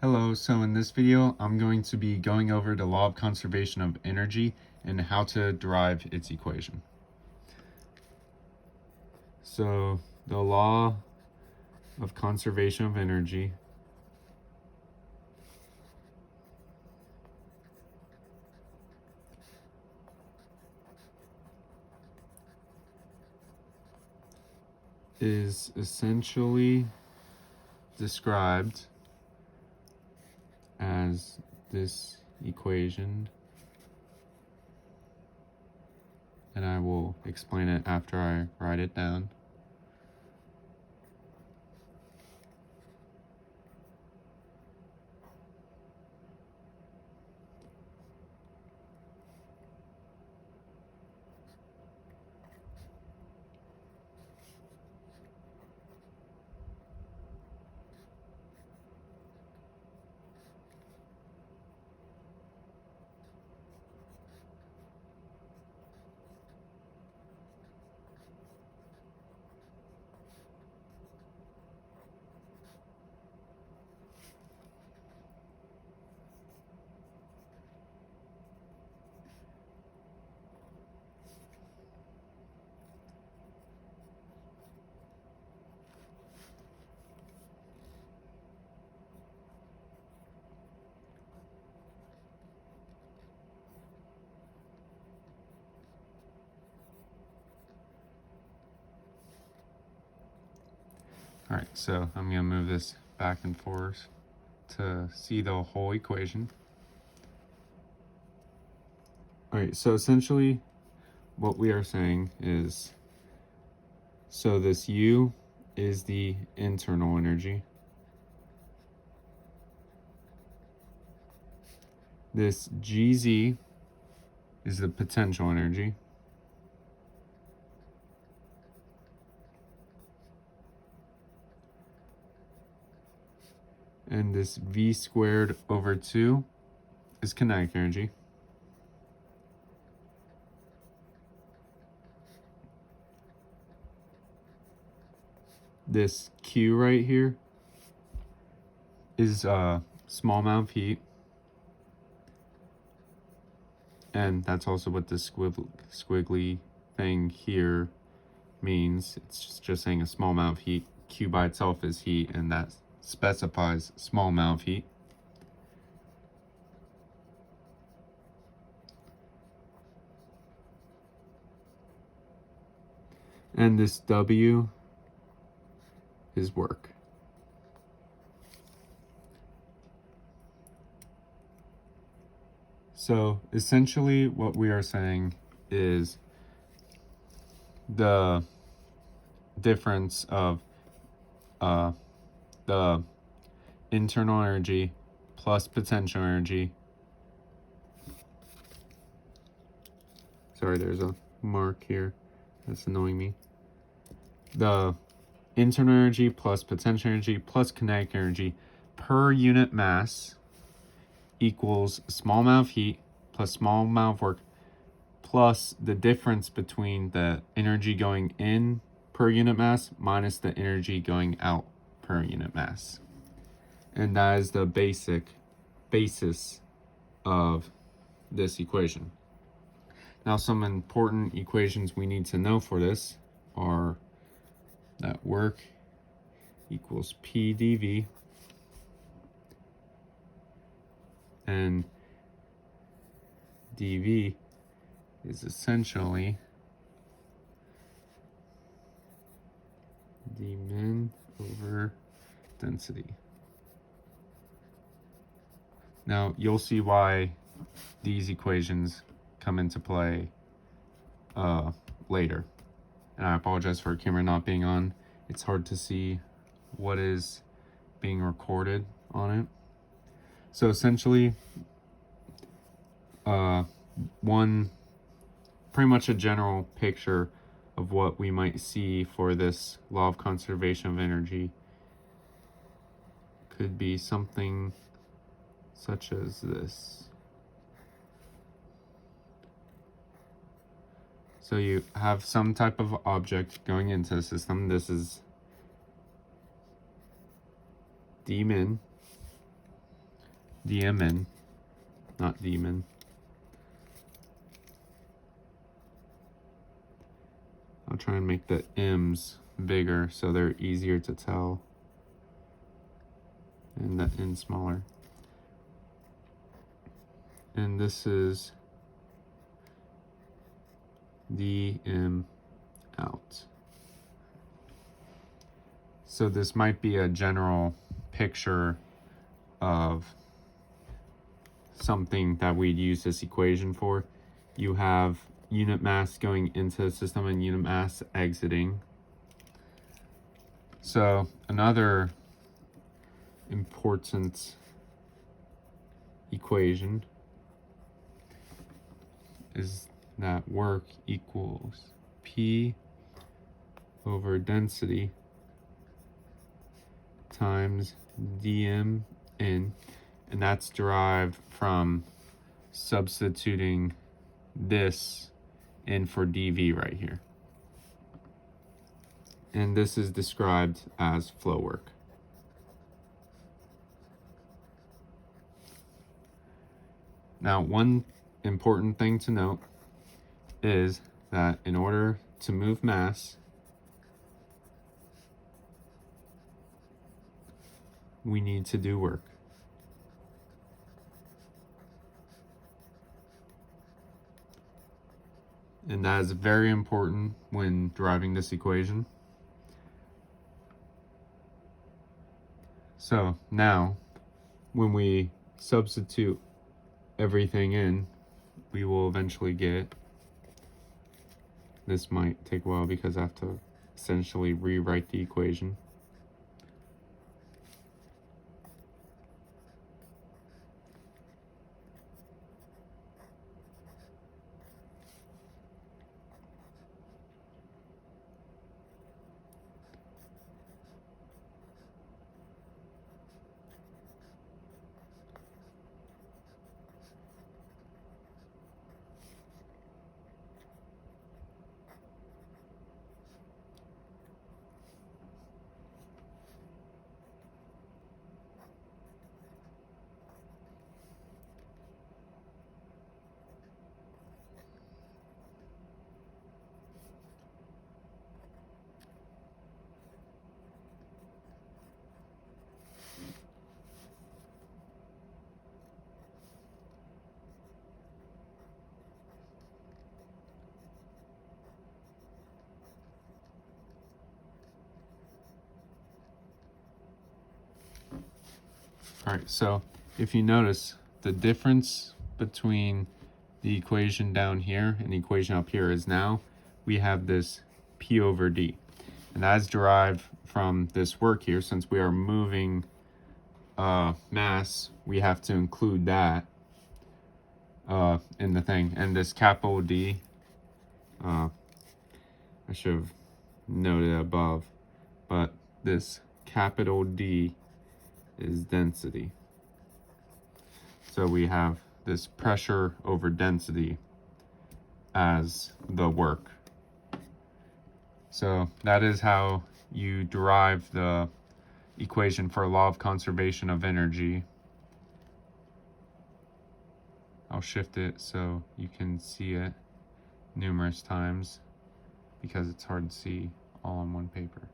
Hello, so in this video I'm going to be going over the law of conservation of energy and how to derive its equation. So the law of conservation of energy is essentially described as this equation, and I will explain it after I write it down. All right, so I'm going to move this back and forth to see the whole equation. All right, so essentially what we are saying is, so this U is the internal energy. This GZ is the potential energy. And this V squared over 2 is kinetic energy. This Q right here is small amount of heat. And that's also what this squiggly thing here means. It's just saying a small amount of heat. Q by itself is heat, and that specifies small amount of heat. And this W is work. So essentially what we are saying is the difference of the internal energy plus potential energy. Sorry, there's a mark here that's annoying me. The internal energy plus potential energy plus kinetic energy per unit mass equals small amount of heat plus small amount of work plus the difference between the energy going in per unit mass minus the energy going out per unit mass. And that is the basis of this equation. Now, some important equations we need to know for this are that work equals P dV, and dV is essentially dmin over density. Now, you'll see why these equations come into play later. And I apologize for camera not being on. It's hard to see what is being recorded on it. So essentially, pretty much a general picture of what we might see for this law of conservation of energy could be something such as this. So you have some type of object going into the system. This is d min, dmin, not demon. I'll try and make the m's bigger so they're easier to tell, and the n smaller. And this is dm out. So this might be a general picture of something that we'd use this equation for. You have unit mass going into the system and unit mass exiting. So another important equation is that work equals P over density times dm in, and that's derived from substituting this in for dV right here. And this is described as flow work. Now, one important thing to note is that in order to move mass, we need to do work. And that is very important when deriving this equation. So now, when we substitute everything in, we will eventually get, this might take a while because I have to essentially rewrite the equation. All right, so if you notice, the difference between the equation down here and the equation up here is now we have this P over D. And that is derived from this work here. Since we are moving mass, we have to include that in the thing. And this capital D, I should have noted above, but this capital D is density. So we have this pressure over density as the work. So that is how you derive the equation for law of conservation of energy. I'll shift it so you can see it numerous times because it's hard to see all on one paper.